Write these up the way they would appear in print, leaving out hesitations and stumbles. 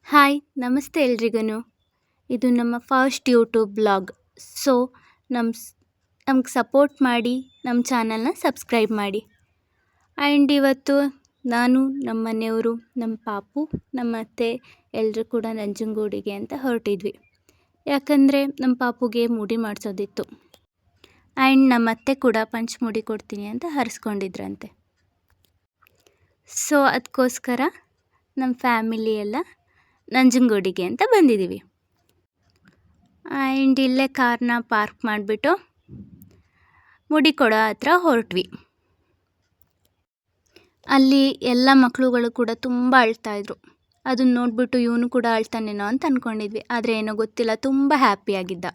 Hi ನಮಸ್ತೆ ಎಲ್ರಿಗೂ. ಇದು ನಮ್ಮ ಫಸ್ಟ್ ಯೂಟ್ಯೂಬ್ ಬ್ಲಾಗ್. ಸೊ ನಮ್ಗೆ ಸಪೋರ್ಟ್ ಮಾಡಿ, ನಮ್ಮ ಚಾನಲ್ನ ಸಬ್ಸ್ಕ್ರೈಬ್ ಮಾಡಿ. ಆ್ಯಂಡ್ ಇವತ್ತು ನಾನು, ನಮ್ಮ ಮನೆಯವರು, ನಮ್ಮ ಪಾಪು, ನಮ್ಮ ಅತ್ತೆ ಎಲ್ಲರೂ ಕೂಡ ನಂಜನಗೂಡಿಗೆ ಅಂತ ಹೊರಟಿದ್ವಿ. ಯಾಕಂದರೆ ನಮ್ಮ ಪಾಪುಗೆ ಮುಡಿ ಮಾಡಿಸೋದಿತ್ತು. ಆ್ಯಂಡ್ ನಮ್ಮ ಅತ್ತೆ ಕೂಡ ಪಂಚಮುಡಿ ಕೊಡ್ತೀನಿ ಅಂತ ಹರಿಸ್ಕೊಂಡಿದ್ರಂತೆ. ಸೊ ಅದಕ್ಕೋಸ್ಕರ ನಮ್ಮ ಫ್ಯಾಮಿಲಿ ಎಲ್ಲ ನಂಜನಗೂಡಿಗೆ ಅಂತ ಬಂದಿದ್ದೀವಿ. ಆ್ಯಂಡ್ ಇಲ್ಲೇ ಕಾರ್ನ ಪಾರ್ಕ್ ಮಾಡಿಬಿಟ್ಟು ಮುಡಿ ಕೊಡೋ ಹತ್ರ ಹೊರಟ್ವಿ. ಅಲ್ಲಿ ಎಲ್ಲ ಮಕ್ಕಳುಗಳು ಕೂಡ ತುಂಬ ಅಳ್ತಾಯಿದ್ರು. ಅದನ್ನು ನೋಡಿಬಿಟ್ಟು ಇವನು ಕೂಡ ಅಳ್ತಾನೇನೋ ಅಂತ ಅಂದ್ಕೊಂಡಿದ್ವಿ. ಆದರೆ ಏನೋ ಗೊತ್ತಿಲ್ಲ, ತುಂಬ ಹ್ಯಾಪಿಯಾಗಿದ್ದ.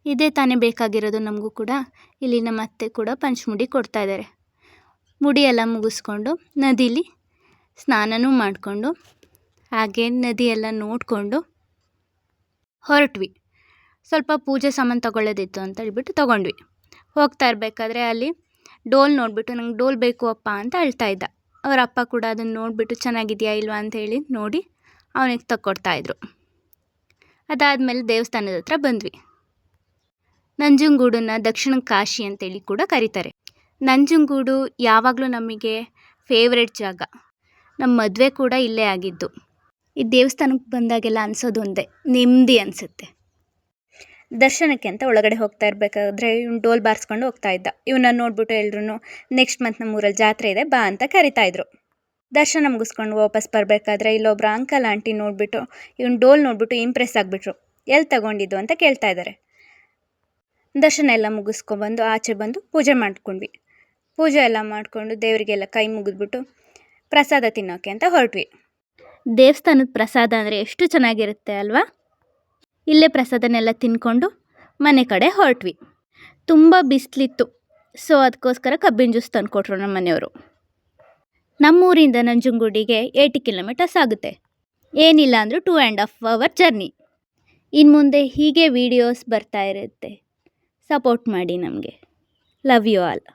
ಇದೇ ತಾನೇ ಬೇಕಾಗಿರೋದು ನಮಗೂ ಕೂಡ. ಇಲ್ಲಿ ನಮ್ಮ ಅತ್ತೆ ಕೂಡ ಪಂಚಮುಡಿ ಕೊಡ್ತಾಯಿದ್ದಾರೆ. ಮುಡಿ ಎಲ್ಲ ಮುಗಿಸ್ಕೊಂಡು ನದೀಲಿ ಸ್ನಾನನೂ ಮಾಡಿಕೊಂಡು ಹಾಗೆ ನದಿಯೆಲ್ಲ ನೋಡಿಕೊಂಡು ಹೊರಟ್ವಿ. ಸ್ವಲ್ಪ ಪೂಜೆ ಸಾಮಾನು ತೊಗೊಳ್ಳೋದಿತ್ತು ಅಂತ ಹೇಳ್ಬಿಟ್ಟು ತೊಗೊಂಡ್ವಿ. ಹೋಗ್ತಾ ಇರಬೇಕಾದ್ರೆ ಅಲ್ಲಿ ಡೋಲ್ ನೋಡಿಬಿಟ್ಟು ನಂಗೆ ಡೋಲ್ ಬೇಕು ಅಪ್ಪ ಅಂತ ಹೇಳ್ತಾ ಇದ್ದ. ಅವರ ಅಪ್ಪ ಕೂಡ ಅದನ್ನು ನೋಡಿಬಿಟ್ಟು ಚೆನ್ನಾಗಿದೆಯಾ ಇಲ್ವಾ ಅಂತ ಹೇಳಿ ನೋಡಿ ಅವನಿಗೆ ತಕ್ಕೊಡ್ತಾಯಿದ್ರು. ಅದಾದಮೇಲೆ ದೇವಸ್ಥಾನದ ಹತ್ರ ಬಂದ್ವಿ. ನಂಜನಗೂಡನ್ನು ದಕ್ಷಿಣ ಕಾಶಿ ಅಂತೇಳಿ ಕೂಡ ಕರೀತಾರೆ. ನಂಜನಗೂಡು ಯಾವಾಗಲೂ ನಮಗೆ ಫೇವ್ರೆಟ್ ಜಾಗ. ನಮ್ಮ ಮದುವೆ ಕೂಡ ಇಲ್ಲೇ ಆಗಿದ್ದು. ಈ ದೇವಸ್ಥಾನಕ್ಕೆ ಬಂದಾಗೆಲ್ಲ ಅನಿಸೋದು ಒಂದೇ, ನೆಮ್ಮದಿ ಅನಿಸುತ್ತೆ. ದರ್ಶನಕ್ಕೆ ಅಂತ ಒಳಗಡೆ ಹೋಗ್ತಾ ಇರಬೇಕಾದ್ರೆ ಇವ್ನು ಡೋಲ್ ಬಾರಿಸ್ಕೊಂಡು ಹೋಗ್ತಾ ಇದ್ದ. ಇವನ್ನ ನೋಡ್ಬಿಟ್ಟು ಎಲ್ರೂ ನೆಕ್ಸ್ಟ್ ಮಂತ್ ನಮ್ಮೂರಲ್ಲಿ ಜಾತ್ರೆ ಇದೆ ಬಾ ಅಂತ ಕರಿತಾಯಿದ್ರು. ದರ್ಶನ ಮುಗಿಸ್ಕೊಂಡು ವಾಪಸ್ ಬರಬೇಕಾದ್ರೆ ಇಲ್ಲೊಬ್ರು ಅಂಕಲ್ ಆಂಟಿ ನೋಡಿಬಿಟ್ಟು ಇವ್ನು ಡೋಲ್ ನೋಡಿಬಿಟ್ಟು ಇಂಪ್ರೆಸ್ ಆಗಿಬಿಟ್ರು. ಎಲ್ಲಿ ತಗೊಂಡಿದ್ದು ಅಂತ ಕೇಳ್ತಾ ಇದ್ದಾರೆ. ದರ್ಶನ ಎಲ್ಲ ಮುಗಿಸ್ಕೊಬಂದು ಆಚೆ ಬಂದು ಪೂಜೆ ಮಾಡ್ಕೊಂಡ್ವಿ. ಪೂಜೆ ಎಲ್ಲ ಮಾಡಿಕೊಂಡು ದೇವರಿಗೆಲ್ಲ ಕೈ ಮುಗಿದ್ಬಿಟ್ಟು ಪ್ರಸಾದ ತಿನ್ನೋಕ್ಕೆ ಅಂತ ಹೊರಟ್ವಿ. ದೇವಸ್ಥಾನದ ಪ್ರಸಾದ ಅಂದರೆ ಎಷ್ಟು ಚೆನ್ನಾಗಿರುತ್ತೆ ಅಲ್ವಾ. ಇಲ್ಲೇ ಪ್ರಸಾದನೆಲ್ಲ ತಿನ್ಕೊಂಡು ಮನೆ ಕಡೆ ಹೊರಟ್ವಿ. ತುಂಬ ಬಿಸಿಲಿತ್ತು. ಸೊ ಅದಕ್ಕೋಸ್ಕರ ಕಬ್ಬಿನ ಜ್ಯೂಸ್ ತಂದುಕೊಟ್ರು ನಮ್ಮ ಮನೆಯವರು. ನಮ್ಮೂರಿಂದ ನಂಜನಗೂಡಿಗೆ 80 ಕಿಲೋಮೀಟರ್ಸ್ ಆಗುತ್ತೆ. ಏನಿಲ್ಲ ಅಂದರೂ 2.5 hour ಜರ್ನಿ. ಇನ್ನು ಮುಂದೆ ಹೀಗೆ ವೀಡಿಯೋಸ್ ಬರ್ತಾ ಇರುತ್ತೆ. ಸಪೋರ್ಟ್ ಮಾಡಿ ನಮಗೆ. Love you all.